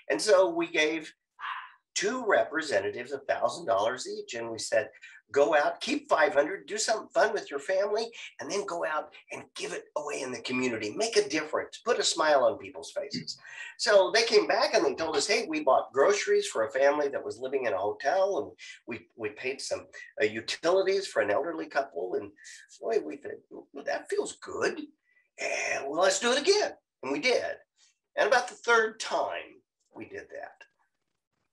And so we gave 2 representatives $1,000 each. And we said, go out, keep 500, do something fun with your family, and then go out and give it away in the community. Make a difference, put a smile on people's faces. So they came back and they told us, hey, we bought groceries for a family that was living in a hotel, and we paid some utilities for an elderly couple. And boy, we thought, well, that feels good. And well, let's do it again. And we did. And about the 3rd time we did that,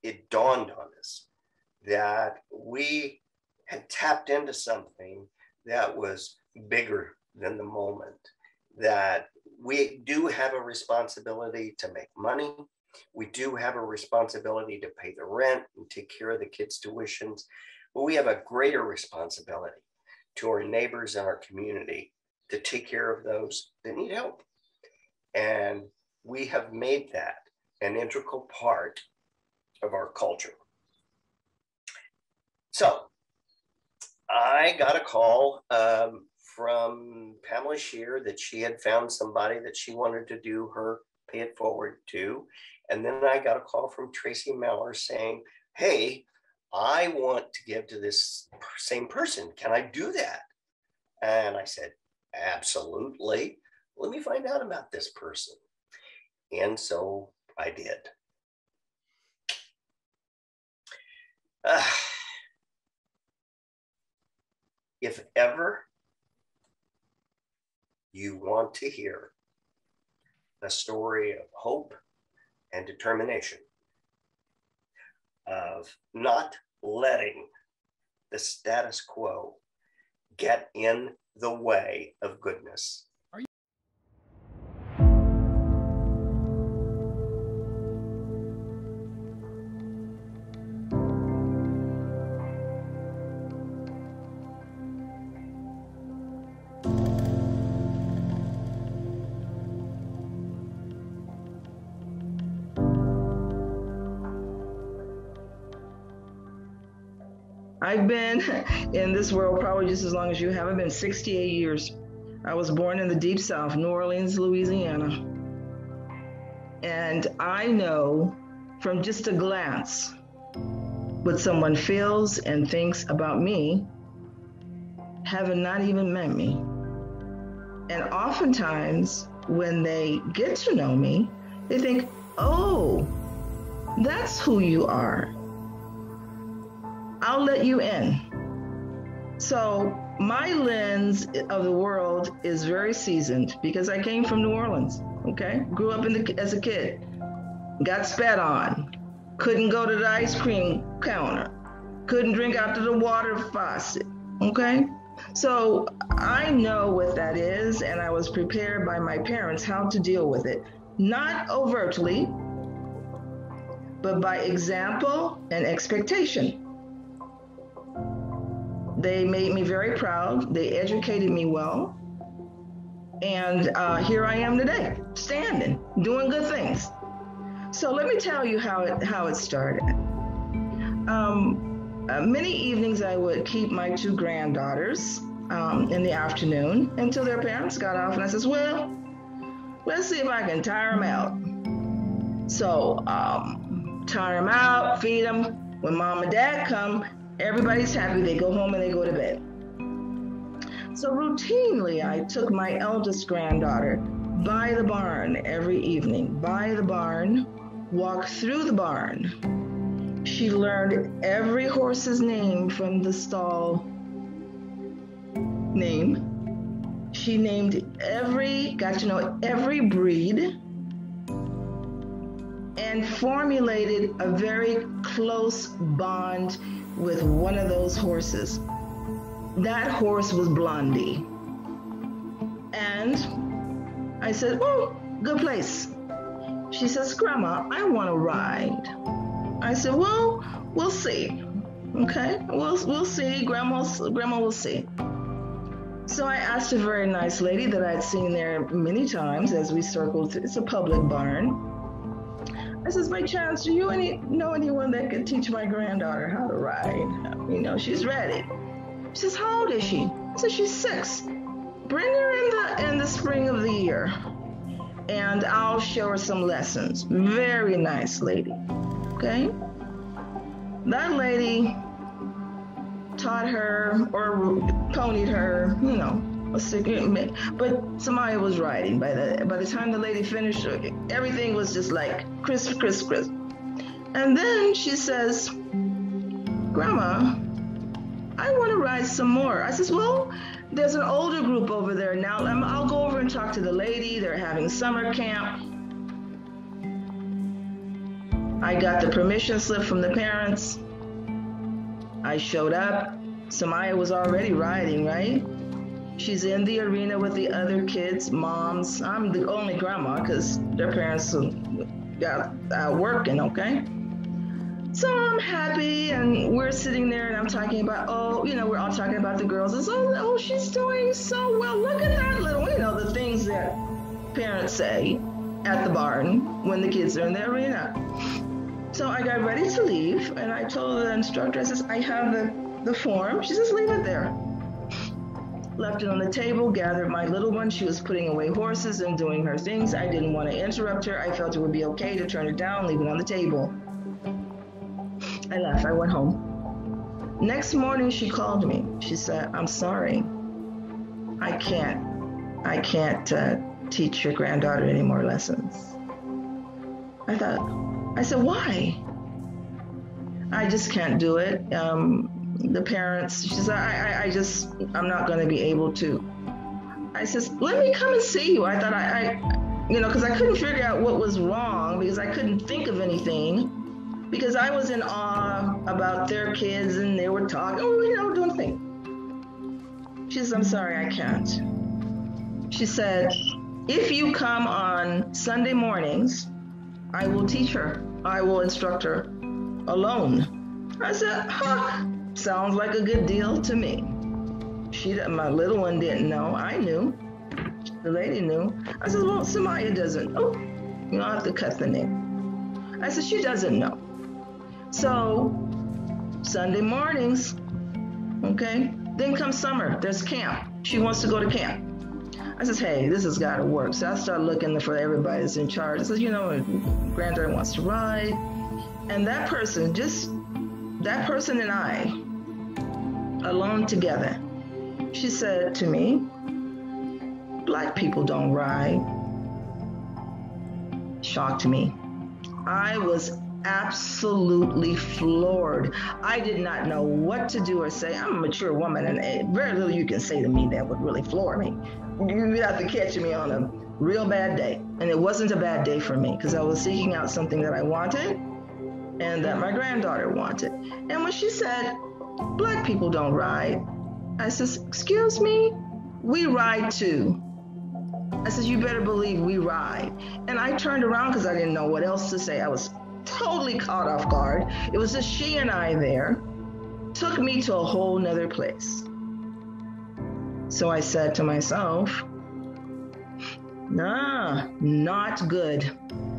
it dawned on us that we had tapped into something that was bigger than the moment, that we do have a responsibility to make money. We do have a responsibility to pay the rent and take care of the kids' tuitions, but we have a greater responsibility to our neighbors and our community to take care of those that need help. And we have made that an integral part of our culture. So I got a call from Pamela Shear that she had found somebody that she wanted to do her Pay It Forward to. And then I got a call from Tracy Mallor saying, hey, I want to give to this same person. Can I do that? And I said, absolutely. Let me find out about this person. And so I did. If ever you want to hear a story of hope and determination, of not letting the status quo get in the way of goodness, I've been in this world probably just as long as you have. I've been 68 years. I was born in the Deep South, New Orleans, Louisiana. And I know from just a glance what someone feels and thinks about me, having not even met me. And oftentimes when they get to know me, they think, oh, that's who you are. I'll let you in. So my lens of the world is very seasoned because I came from New Orleans, okay? Grew up as a kid, got spat on, couldn't go to the ice cream counter, couldn't drink out of the water faucet, okay? So I know what that is, and I was prepared by my parents how to deal with it. Not overtly, but by example and expectation. They made me very proud. They educated me well. And here I am today, standing, doing good things. So let me tell you how it started. Many evenings I would keep my 2 granddaughters in the afternoon until their parents got off, and I says, well, let's see if I can tire them out. So tire them out, feed them. When mom and dad come, everybody's happy. They go home and they go to bed. So routinely, I took my eldest granddaughter by the barn every evening, by the barn, walk through the barn. She learned every horse's name from the stall name. She got to know every breed, and formulated a very close bond with one of those horses. That horse was Blondie. And I said, oh, good place. She says, Grandma, I want to ride. I said, well, we'll see. Okay, we'll see. Grandma will see. So I asked a very nice lady that I'd seen there many times as we circled through. It's a public barn. I says, by chance, do you know anyone that could teach my granddaughter how to ride? You know, she's ready. She says, how old is she? I said, she's 6. Bring her in the spring of the year. and I'll show her some lessons. Very nice lady. Okay? That lady taught her or ponied her, you know, but Samaya was riding. By the time the lady finished, everything was just like crisp, crisp, crisp. And then she says, Grandma, I want to ride some more. I says, well, there's an older group over there now. I'll go over and talk to the lady. They're having summer camp. I got the permission slip from the parents. I showed up. Samaya was already riding, right? She's in the arena with the other kids, moms. I'm the only grandma because their parents got out working, okay? So I'm happy, and we're sitting there, and I'm talking about, we're all talking about the girls. And so, she's doing so well. Look at that little, the things that parents say at the barn when the kids are in the arena. So I got ready to leave, and I told the instructor, I says, I have the form. She says, leave it there. Left it on the table, gathered my little one. She was putting away horses and doing her things. I didn't want to interrupt her. I felt it would be okay to turn it down, leave it on the table. I left. I went home. Next morning, she called me. She said, I'm sorry. I can't teach your granddaughter any more lessons. I said, why? I just can't do it. The parents, she said, I'm not going to be able to. I says, let me come and see you. I thought because I couldn't figure out what was wrong because I couldn't think of anything. Because I was in awe about their kids and they were talking, doing things. She says, I'm sorry, I can't. She said, if you come on Sunday mornings, I will teach her. I will instruct her alone. I said, sounds like a good deal to me. My little one didn't know. I knew. The lady knew. I said, well, Samaya doesn't. Oh, I'll have to cut the name. I said, she doesn't know. So, Sunday mornings, okay? Then comes summer, there's camp. She wants to go to camp. I says, hey, this has got to work. So I start looking for everybody that's in charge. I says, granddaughter wants to ride. And that person and I, alone together, she said to me, Black people don't ride. Shocked me. I was absolutely floored. I did not know what to do or say. I'm a mature woman, and very little you can say to me that would really floor me. You have to catch me on a real bad day. And it wasn't a bad day for me because I was seeking out something that I wanted and that my granddaughter wanted. And when she said, Black people don't ride, I says, excuse me, we ride too. I says, you better believe we ride. And I turned around because I didn't know what else to say. I was totally caught off guard. It was just she and I there. Took me to a whole nother place. So I said to myself, nah, not good.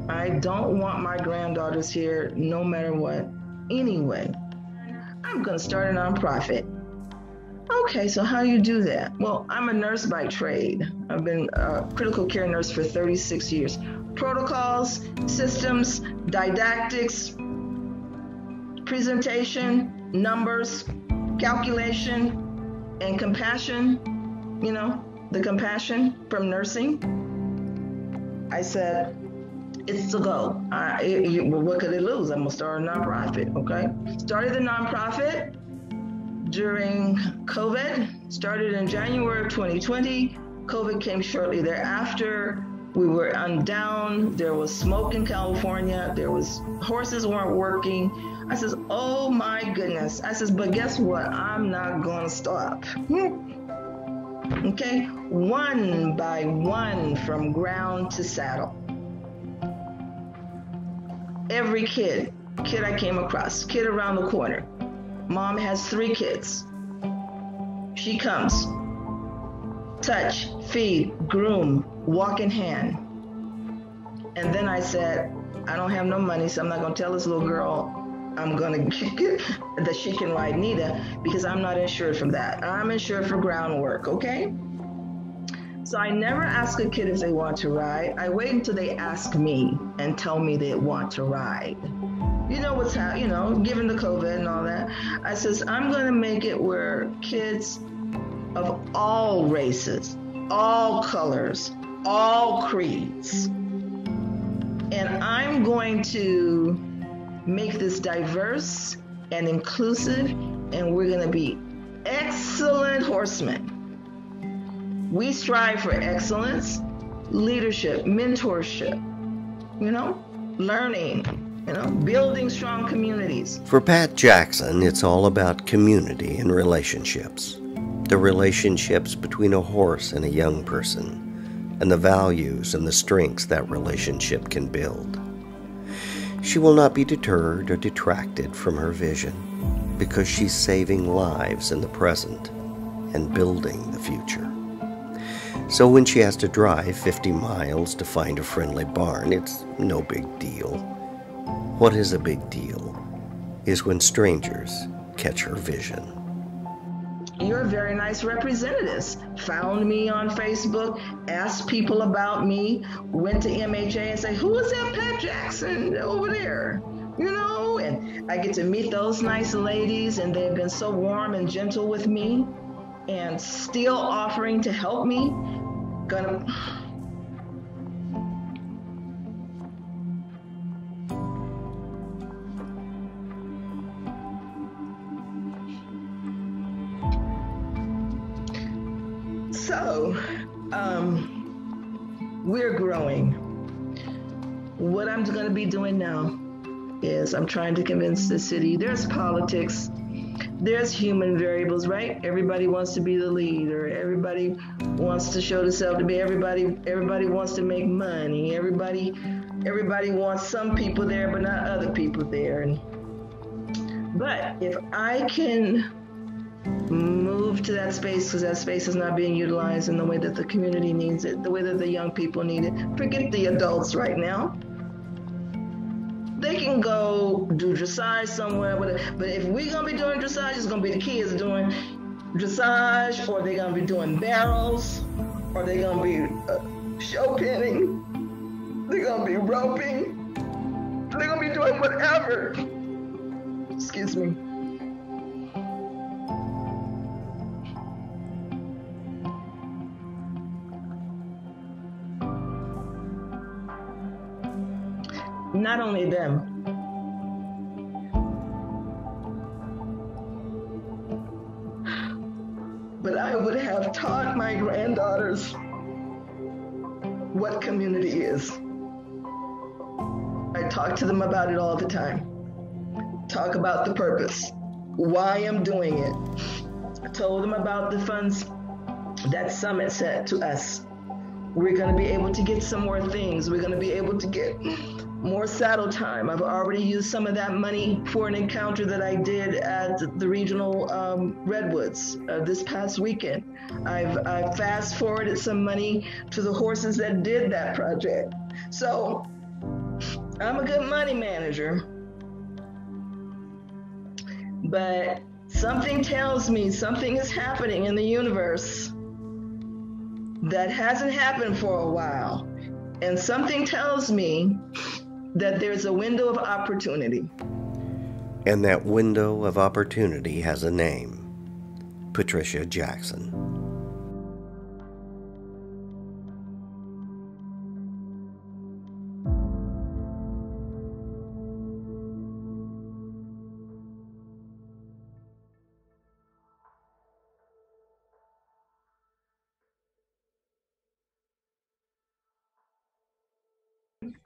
I don't want my granddaughters here no matter what. Anyway, I'm going to start a nonprofit. Okay, so how do you do that? Well, I'm a nurse by trade. I've been a critical care nurse for 36 years. Protocols, systems, didactics, presentation, numbers, calculation, and compassion, the compassion from nursing. I said, it's a go. What could it lose? I'm going to start a nonprofit, okay? Started the nonprofit during COVID, started in January of 2020. COVID came shortly thereafter. We were down. There was smoke in California. Horses weren't working. I says, oh my goodness. I says, but guess what? I'm not going to stop. Okay, one by one from ground to saddle. Every kid I came across, kid around the corner. Mom has 3 kids. She comes, touch, feed, groom, walk in hand. And then I said, I don't have no money, so I'm not going to tell this little girl I'm going to that she can ride Nita because I'm not insured from that. I'm insured for groundwork, okay? So I never ask a kid if they want to ride. I wait until they ask me and tell me they want to ride. You know what's happening, given the COVID and all that. I says, I'm going to make it where kids of all races, all colors, all creeds, and I'm going to make this diverse and inclusive, and we're going to be excellent horsemen. We strive for excellence, leadership, mentorship, learning, building strong communities. For Pat Jackson, it's all about community and relationships. The relationships between a horse and a young person, and the values and the strengths that relationship can build. She will not be deterred or detracted from her vision, because she's saving lives in the present and building the future. So when she has to drive 50 miles to find a friendly barn, it's no big deal. What is a big deal is when strangers catch her vision. You're very nice representatives. Found me on Facebook, asked people about me, went to MHA and say, who is that Pat Jackson over there? And I get to meet those nice ladies, and they've been so warm and gentle with me and still offering to help me. So, we're growing. What I'm going to be doing now is I'm trying to convince the city there's politics, there's human variables, right? Everybody wants to be the leader. Everybody wants to show themselves to be. Everybody wants to make money. Everybody wants some people there, but not other people there. But if I can move to that space, because that space is not being utilized in the way that the community needs it, the way that the young people need it. Forget the adults right now. They can go do dressage somewhere, but if we're going to be doing dressage, it's going to be the kids doing dressage, or they're going to be doing barrels, or they're going to be show pinning, they're going to be roping, they're going to be doing whatever. Excuse me. Not only them, but I would have taught my granddaughters what community is. I talk to them about it all the time. Talk about the purpose, why I'm doing it. I told them about the funds that Summit sent to us. We're going to be able to get some more things. We're going to be able to get more saddle time. I've already used some of that money for an encounter that I did at the regional Redwoods this past weekend. I've fast forwarded some money to the horses that did that project. So I'm a good money manager, but something tells me something is happening in the universe that hasn't happened for a while. And something tells me that there's a window of opportunity. And that window of opportunity has a name: Patricia Jackson.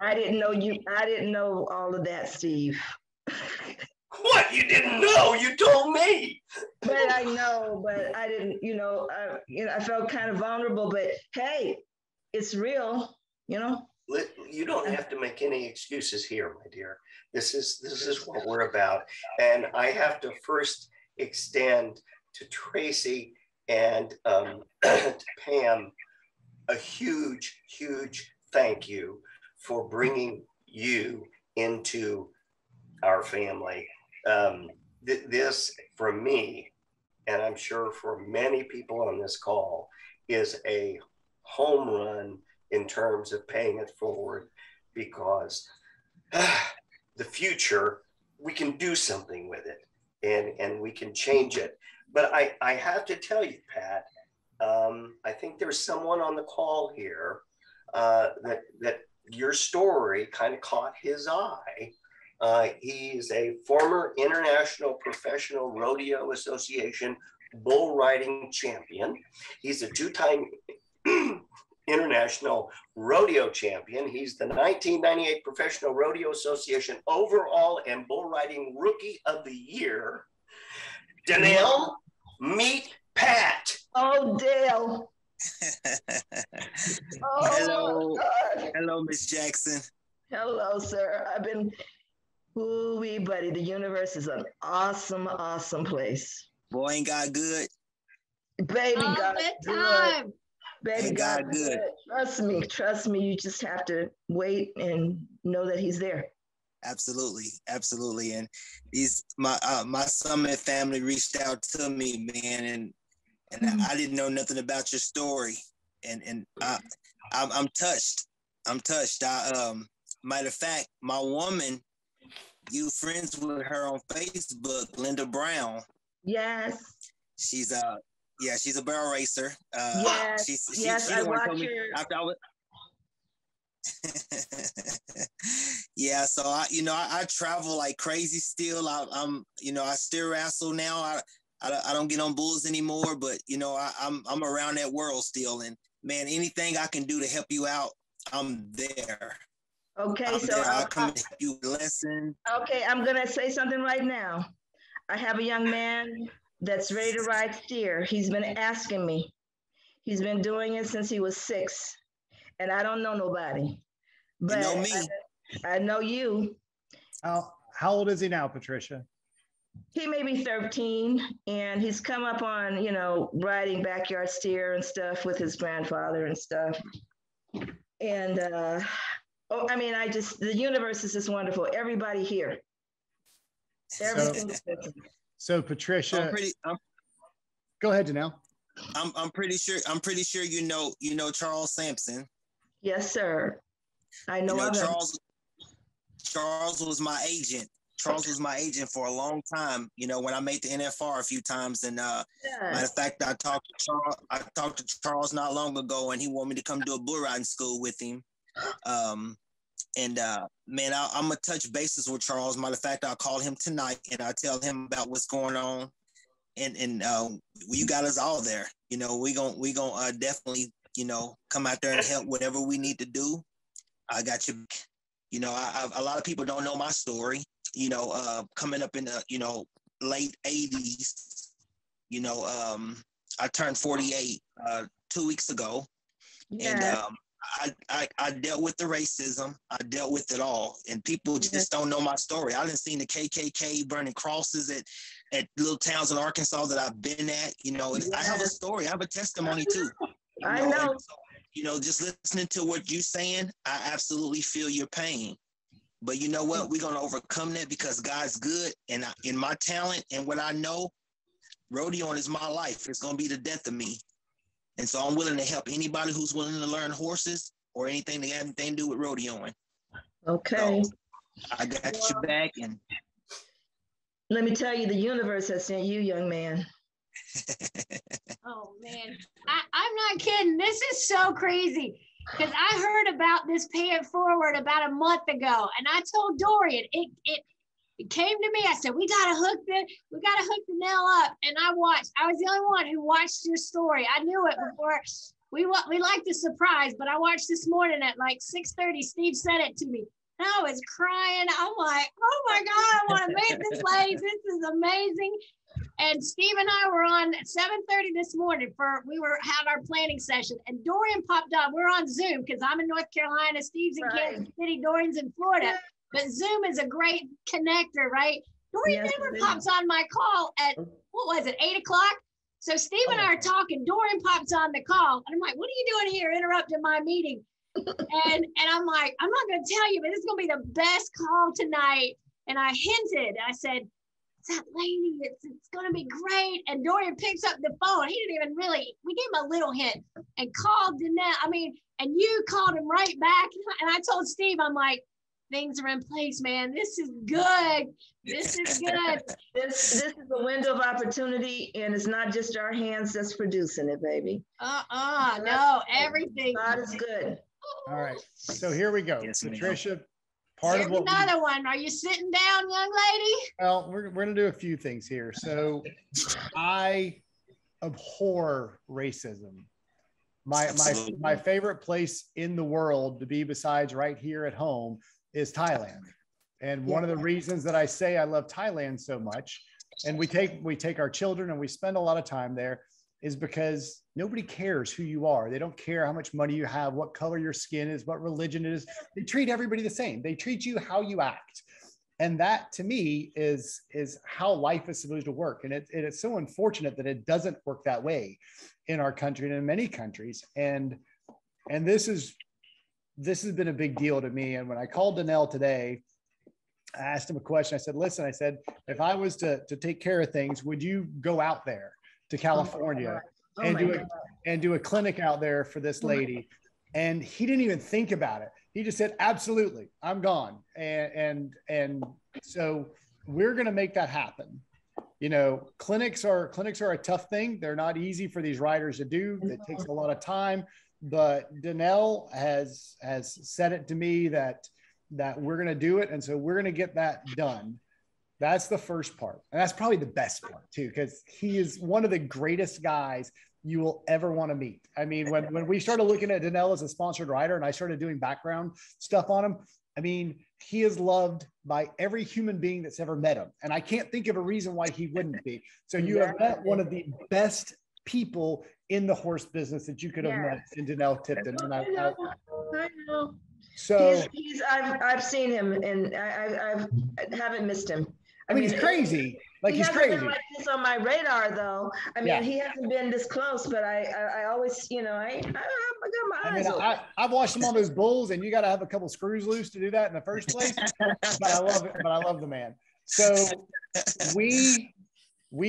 I didn't know all of that, Steve. What? You didn't know? You told me. But I know, but I didn't, I felt kind of vulnerable, but hey, it's real, You don't have to make any excuses here, my dear. This is what we're about. And I have to first extend to Tracy and to Pam a huge, huge thank you for bringing you into our family. This, for me, and I'm sure for many people on this call, is a home run in terms of paying it forward, because the future, we can do something with it, and we can change it. But I have to tell you, Pat, I think there's someone on the call here that your story kind of caught his eye. He's a former International Professional Rodeo Association bull riding champion. He's a two-time International Rodeo Champion. He's the 1998 Professional Rodeo Association Overall and Bull Riding Rookie of the Year. Danelle, meet Pat. Oh, Dale. Oh, hello, Miss Jackson. Hello, sir. Ooh-wee, buddy. The universe is an awesome, awesome place. Boy, ain't God good? Baby, all God the good. time. Baby, Ain't God God good? Trust me. You just have to wait and know that he's there. Absolutely. And my Summit family reached out to me, man, and I didn't know nothing about your story, and I'm touched. Matter of fact, my woman, you friends with her on Facebook, Linda Brown. Yes. She's a barrel racer. Yes. She I watch her. After I was. Yeah, so I travel like crazy still. I steer wrestle now. I don't get on bulls anymore, but I'm around that world still. And man, anything I can do to help you out, I'm there. Okay, so I'll come and help you listen. Okay, I'm gonna say something right now. I have a young man that's ready to ride steer. He's been asking me. He's been doing it since he was 6, and I don't know nobody. But you know me. I know you. How old is he now, Patricia? He may be 13, and he's come up on, riding backyard steer and stuff with his grandfather and stuff. And the universe is just wonderful. Everybody here. So Patricia, go ahead, Danelle. I'm pretty sure you know Charles Sampson. Yes, sir. I know of him. Charles was my agent. Charles was my agent for a long time. When I made the NFR a few times, and matter of fact, I talked to Charles not long ago, and he wanted me to come do a bull riding school with him. Man, I'm gonna touch bases with Charles. Matter of fact, I'll call him tonight and I'll tell him about what's going on. And you got us all there. We gonna definitely come out there and help whatever we need to do. I got you. A lot of people don't know my story. Coming up in the late 80s. I turned 48 2 weeks ago, and I dealt with the racism. I dealt with it all, and people just don't know my story. I didn't see the KKK burning crosses at little towns in Arkansas that I've been at. I have a story. I have a testimony too. I know. So, just listening to what you're saying, I absolutely feel your pain. But you know what? We're gonna overcome that because God's good, and in my talent and what I know, rodeoing is my life. It's gonna be the death of me. And so I'm willing to help anybody who's willing to learn horses or anything that has anything to do with rodeoing. Okay. So I got your back. And let me tell you, the universe has sent you, young man. Oh, man. I'm not kidding. This is so crazy. Because I heard about this Pay It Forward about a month ago. And I told Dorian, it came to me. I said, we gotta hook the nail up. And I was the only one who watched your story. I knew it before. We like the surprise, but I watched this morning at like 6:30. Steve sent it to me. And I was crying. I'm like, oh my God, I want to make this place. This is amazing. And Steve and I were on at 7:30 this morning had our planning session, and Dorian popped up. We're on Zoom because I'm in North Carolina, Steve's in Kansas City, Dorian's in Florida. But Zoom is a great connector, right? Dorian never pops on my call at, 8 o'clock? So Steve and I are talking, Dorian pops on the call, and I'm like, what are you doing here interrupting my meeting? and I'm like, I'm not gonna tell you, but this is gonna be the best call tonight. And I hinted, I said, that lady. It's going to be great. And Dorian picks up the phone. He didn't even really, we gave him a little hint and called Danelle. I mean, and you called him right back. And I told Steve, I'm like, things are in place, man. This is good. This is good. This is a window of opportunity, and it's not just our hands that's producing it, baby. No, everything. God is good. All right. So here we go. Yes, Patricia, Here's another one. Are you sitting down, young lady? Well, we're going to do a few things here. So I abhor racism. My favorite place in the world to be besides right here at home is Thailand. And one of the reasons that I say I love Thailand so much, and we take our children and we spend a lot of time there, is because nobody cares who you are. They don't care how much money you have, what color your skin is, what religion it is. They treat everybody the same. They treat you how you act. And that to me is how life is supposed to work. And it's so unfortunate that it doesn't work that way in our country and in many countries. And this has been a big deal to me. And when I called Danelle today, I asked him a question. I said, listen, if I was to take care of things, would you go out there to California and do a clinic out there for this lady? And he didn't even think about it. He just said, absolutely, I'm gone. And so we're going to make that happen. You know, clinics are a tough thing. They're not easy for these riders to do. It takes a lot of time, but Danelle has said it to me that we're going to do it. And so we're going to get that done. That's the first part. And that's probably the best part too, because he is one of the greatest guys you will ever want to meet. I mean, when we started looking at Danelle as a sponsored rider and I started doing background stuff on him, I mean, he is loved by every human being that's ever met him. And I can't think of a reason why he wouldn't be. So you have met one of the best people in the horse business that you could have met in Danelle Tipton. And I know. So I've seen him and I haven't missed him. I mean, he's crazy. Like he's crazy. Like this on my radar, though. I mean, he hasn't been this close, but I always, I got my eyes open. I've watched him on those bulls, and you got to have a couple screws loose to do that in the first place. But I love it. But I love the man. So we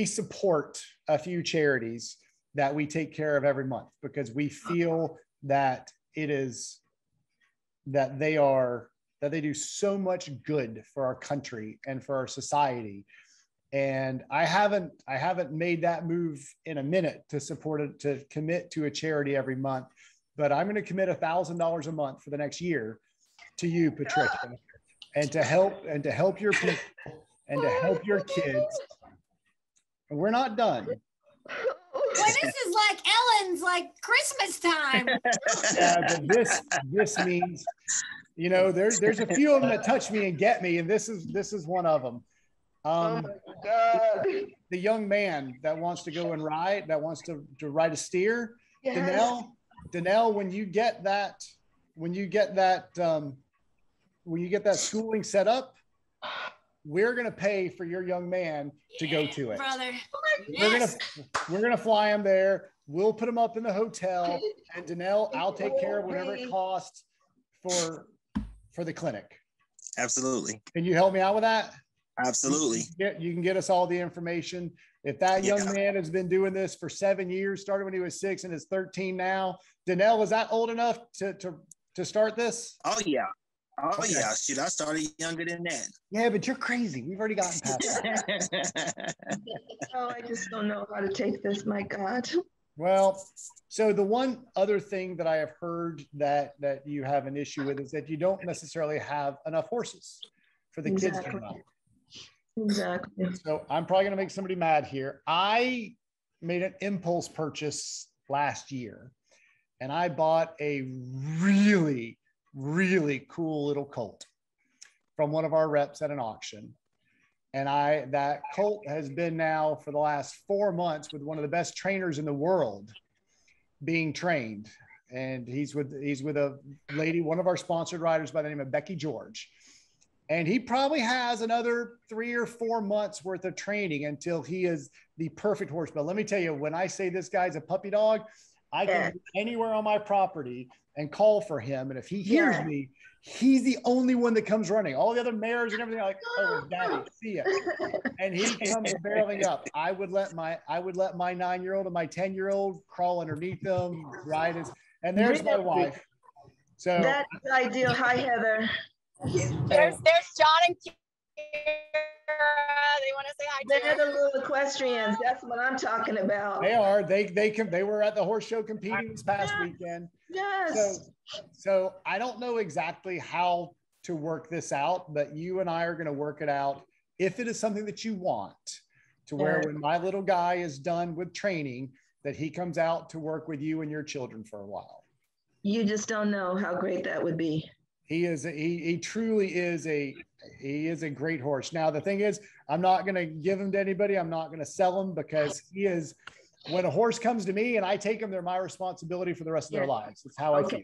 support a few charities that we take care of every month because we feel that they do so much good for our country and for our society. And I haven't made that move in a minute to support it, to commit to a charity every month, but I'm going to commit $1,000 a month for the next year to you, Patricia, and to help your people and to help your kids. And we're not done. Well, this is like Ellen's, like Christmas time. Yeah, but this means, there's a few of them that touch me and get me, and this is one of them. Oh my God. The young man that wants to go and ride, that wants to ride a steer. Yes. Danelle, when you get that schooling set up, we're going to pay for your young man to go to it. Brother. We're going to fly him there. We'll put him up in the hotel, and Danelle, I'll take care of whatever it costs for the clinic. Absolutely. Can you help me out with that? Absolutely. You can get us all the information. If that young man has been doing this for 7 years, started when he was 6 and is 13 now, Danelle, is that old enough to start this? Oh yeah. Yeah. Shoot, I started younger than that. Yeah, but you're crazy. We've already gotten past that. Oh, I just don't know how to take this. My God. Well, so the one other thing that I have heard that you have an issue with is that you don't necessarily have enough horses for the kids to run. Exactly. So I'm probably going to make somebody mad here. I made an impulse purchase last year, and I bought a really, really cool little colt from one of our reps at an auction. And that colt has been now for the last 4 months with one of the best trainers in the world being trained. And he's with a lady, one of our sponsored riders by the name of Becky George. And he probably has another 3 or 4 months worth of training until he is the perfect horse. But let me tell you, when I say this guy's a puppy dog, I can go anywhere on my property and call for him. And if he hears me, he's the only one that comes running. All the other mares and everything are like, oh, Daddy, see ya. And he comes barreling up. I would let my 9-year-old and my 10-year-old crawl underneath them, ride his, and there's my wife. So that's ideal. Hi, Heather. There's John and Kira. They want to say hi. They're the little equestrians. That's what I'm talking about. They are. They were at the horse show competing this past weekend. Yes. So I don't know exactly how to work this out, but you and I are going to work it out. If it is something that you want, to where when my little guy is done with training, that he comes out to work with you and your children for a while. You just don't know how great that would be. He truly is a great horse. Now, the thing is, I'm not going to give him to anybody. I'm not going to sell him, because he is, when a horse comes to me and I take him, they're my responsibility for the rest of their lives. That's how I feel.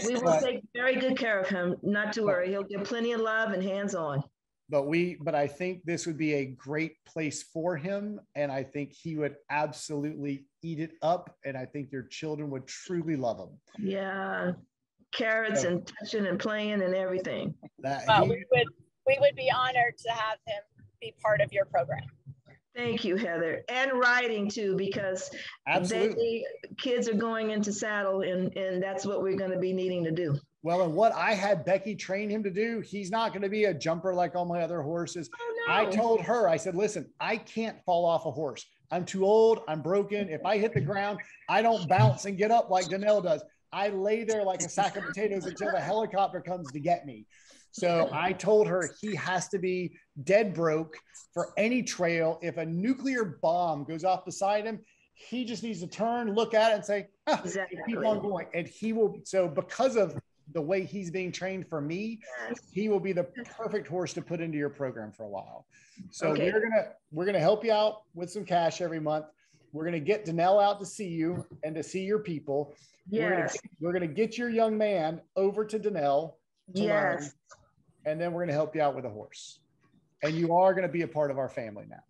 We will take very good care of him. Not to worry. He'll get plenty of love and hands-on. But I think this would be a great place for him. And I think he would absolutely eat it up. And I think your children would truly love him. Yeah. Carrots and touching and playing and everything. We would be honored to have him be part of your program. Thank you, Heather. And riding too, because kids are going into saddle, and that's what we're going to be needing to do. Well, and what I had Becky train him to do, he's not going to be a jumper like all my other horses. Oh, no. I told her, I said, listen, I can't fall off a horse. I'm too old. I'm broken. If I hit the ground, I don't bounce and get up like Danelle does. I lay there like a sack of potatoes until the helicopter comes to get me. So I told her he has to be dead broke for any trail. If a nuclear bomb goes off beside him, he just needs to turn, look at it, and say, keep on going. And he will. So because of the way he's being trained for me, he will be the perfect horse to put into your program for a while. So we're gonna help you out with some cash every month. We're gonna get Danelle out to see you and to see your people. Yes. We're gonna get your young man over to Danelle to learn, and then we're gonna help you out with a horse. And you are gonna be a part of our family now.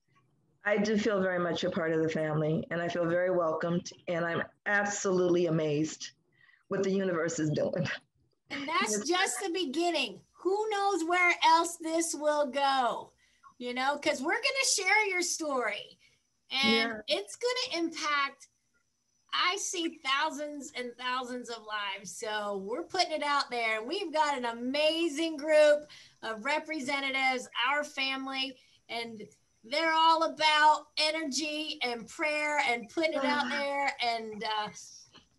I do feel very much a part of the family, and I feel very welcomed, and I'm absolutely amazed what the universe is doing. And that's just the beginning. Who knows where else this will go, because we're going to share your story, and it's going to impact, I see thousands and thousands of lives. So we're putting it out there, and we've got an amazing group of representatives, our family, and they're all about energy and prayer and putting it out there.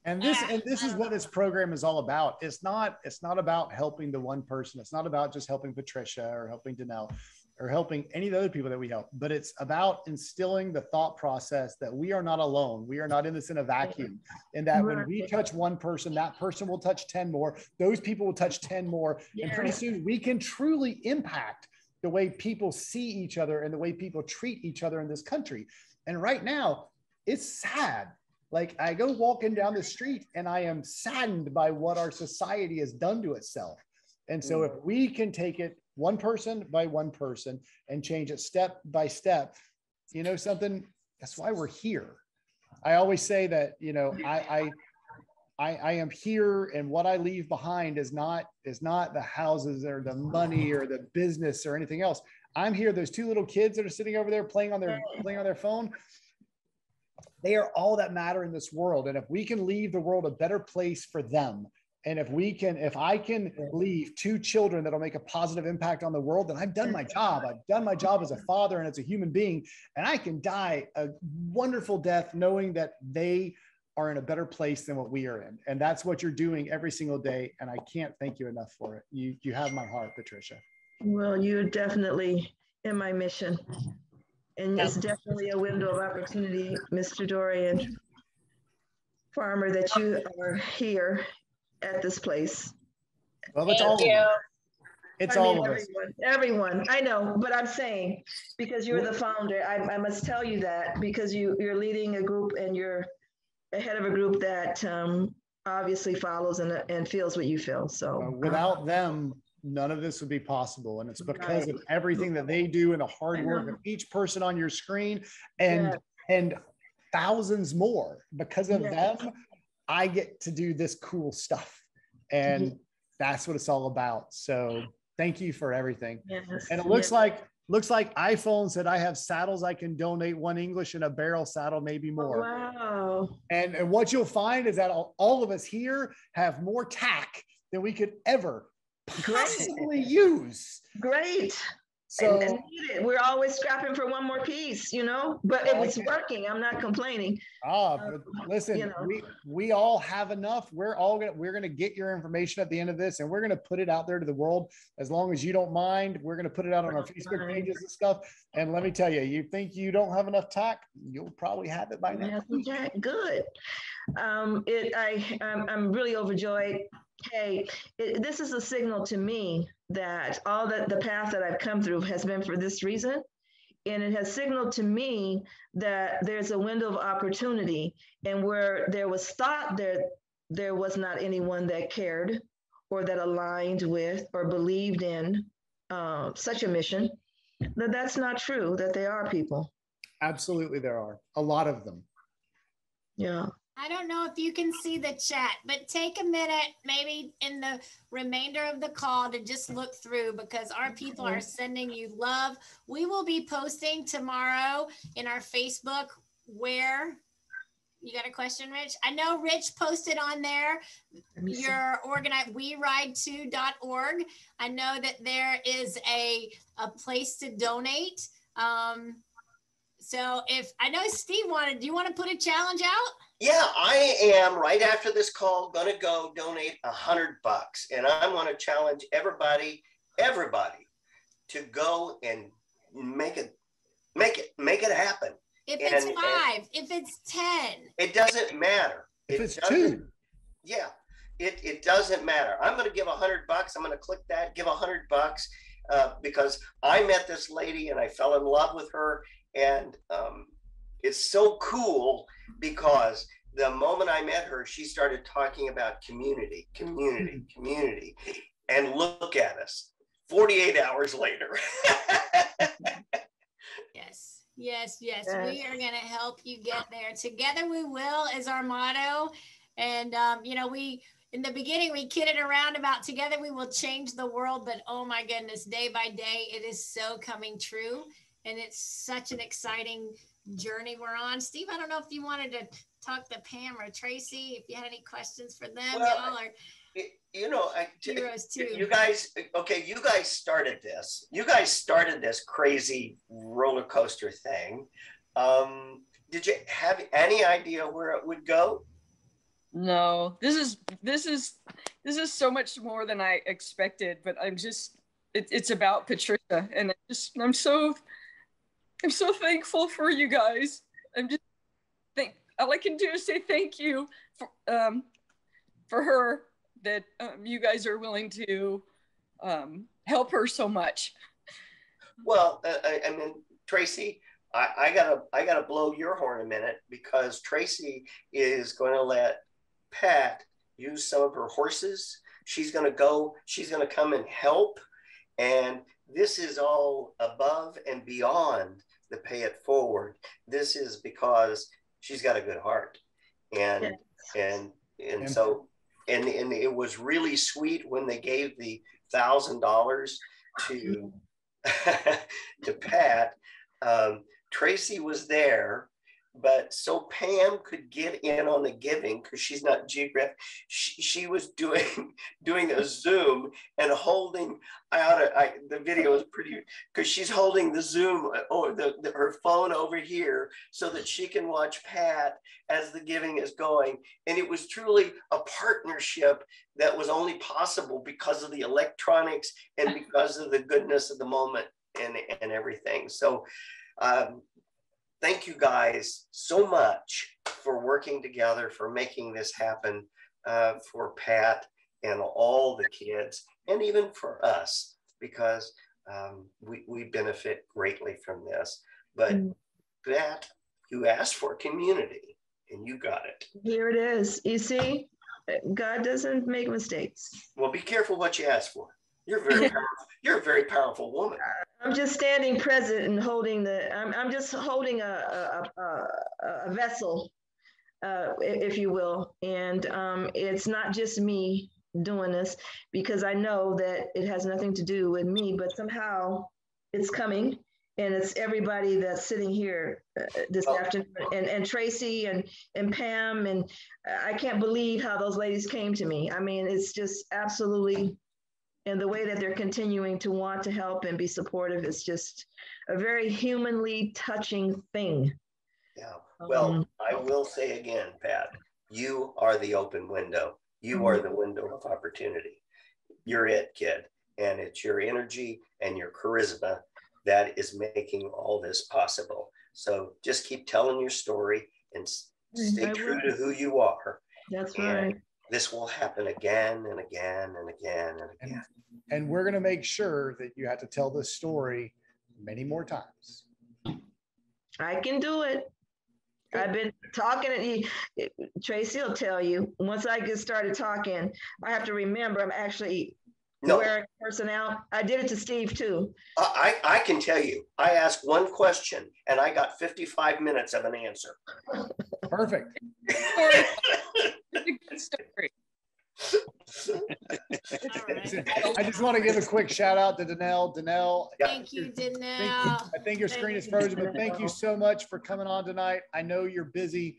And this is what this program is all about. It's not about helping the one person. It's not about just helping Patricia or helping Danelle or helping any of the other people that we help, but it's about instilling the thought process that we are not alone. We are not in this in a vacuum, and that when we touch one person, that person will touch 10 more. Those people will touch 10 more. And pretty soon we can truly impact the way people see each other and the way people treat each other in this country. And right now it's sad. Like, I go walking down the street and I am saddened by what our society has done to itself. And so if we can take it one person by one person and change it step by step, something, that's why we're here. I always say that, I am here, and what I leave behind is not the houses or the money or the business or anything else. I'm here. Those two little kids that are sitting over there playing on their phone, they are all that matter in this world. And if we can leave the world a better place for them, and if I can leave 2 children that'll make a positive impact on the world, then I've done my job. I've done my job as a father and as a human being, and I can die a wonderful death knowing that they are in a better place than what we are in. And that's what you're doing every single day. And I can't thank you enough for it. You have my heart, Patricia. Well, you're definitely in my mission. And it's definitely a window of opportunity, Mr. Dorian Farmer, that you are here at this place. Well, it's all of us. It's all of us. Everyone, I know, but I'm saying, because you're the founder, I must tell you that, because you're leading a group and you're ahead of a group that obviously follows and feels what you feel. So without them, none of this would be possible. And it's because of everything that they do and the hard work of each person on your screen and thousands more. Because of them, I get to do this cool stuff. And that's what it's all about. So thank you for everything. Yes. And it looks like iPhone said I have saddles I can donate, one English and a barrel saddle, maybe more. Wow. And what you'll find is that all of us here have more tack than we could ever possibly use. Great. So and we're always scrapping for one more piece, but it was working. I'm not complaining. But listen, we all have enough. We're gonna get your information at the end of this, and we're gonna put it out there to the world. As long as you don't mind, we're gonna put it out on our Facebook pages and stuff. And let me tell you, you think you don't have enough tack, you'll probably have it by now. Good. I'm really overjoyed. Hey, this is a signal to me that all the path that I've come through has been for this reason. And it has signaled to me that there's a window of opportunity, and where there was thought there was not anyone that cared or that aligned with or believed in such a mission, that's not true, that there are people. Absolutely, there are a lot of them. Yeah. I don't know if you can see the chat, but take a minute, maybe in the remainder of the call, to just look through, because our people are sending you love. We will be posting tomorrow in our Facebook where you got a question, Rich? I know Rich posted on there your weride2.org. I know that there is a place to donate. So if I know Steve do you want to put a challenge out? Yeah, I am right after this call going to go donate $100, and I'm going to challenge everybody to go and make it happen. If it's 5, if it's 10, it doesn't matter. If it's 2, yeah, it doesn't matter. I'm going to give $100. I'm going to click that, give $100 because I met this lady and I fell in love with her, and it's so cool because the moment I met her, she started talking about community. And look at us, 48 hours later. Yes. We are going to help you get there. Together we will is our motto. And, in the beginning, we kidded around about together we will change the world. But oh my goodness, day by day, it is so coming true. And it's such an exciting journey we're on. Steve, I don't know if you wanted to talk to Pam or Tracy, if you had any questions for them. Well, y'all are heroes too. You guys started this. You guys started this crazy roller coaster thing. Did you have any idea where it would go? No, this is so much more than I expected, but it's about Patricia, and I'm so thankful for you guys. All I can do is say thank you for her, that you guys are willing to help her so much. Well, I mean, Tracy, I gotta blow your horn a minute, because Tracy is going to let Pat use some of her horses. She's going to come and help. And this is all above and beyond the pay it forward. This is because she's got a good heart. And so it was really sweet when they gave the $1,000 to to Pat. Tracy was there, but so Pam could get in on the giving, because she's not geographic. She was doing a Zoom and holding the video was pretty, because she's holding the Zoom or her phone over here so that she can watch Pat as the giving is going. And it was truly a partnership that was only possible because of the electronics and because of the goodness of the moment and everything. So thank you guys so much for working together, for making this happen, for Pat and all the kids, and even for us, because we benefit greatly from this. But Pat, you asked for community, and you got it. Here it is. You see, God doesn't make mistakes. Well, be careful what you ask for. You're very powerful. You're a very powerful woman. I'm just standing present and holding I'm just holding a vessel, if you will. And it's not just me doing this, because I know that it has nothing to do with me, but somehow it's coming. And it's everybody that's sitting here this afternoon, and Tracy and Pam, and I can't believe how those ladies came to me. I mean, it's just absolutely, and the way that they're continuing to want to help and be supportive is just a very humanly touching thing. Yeah. Well, I will say again, Pat, you are the open window. You are the window of opportunity. You're it, kid. And it's your energy and your charisma that is making all this possible. So just keep telling your story and stay true to who you are. That's right. This will happen again and again and again and again. And we're going to make sure that you have to tell this story many more times. I can do it. I've been talking, Tracy will tell you, once I get started talking, I have to remember I'm actually wearing a person out. I did it to Steve too. I can tell you, I asked one question and I got 55 minutes of an answer. Perfect. Story. I just want to give a quick shout out to Danelle. Thank you, Danelle. I think your screen is frozen, but thank you so much for coming on tonight. I know you're busy,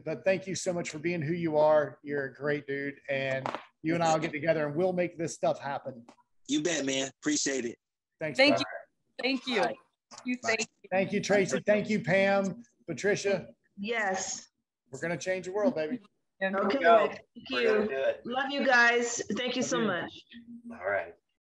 but thank you so much for being who you are. You're a great dude, and you and I will get together and we'll make this stuff happen. You bet, man. Appreciate it. Thanks. Thank bye. you. Thank you. Bye. Thank you, Tracy. Thank you, Pam, Patricia. Yes. We're going to change the world, baby. Okay. Go. Thank you. Love you guys. Thank you so much. All right.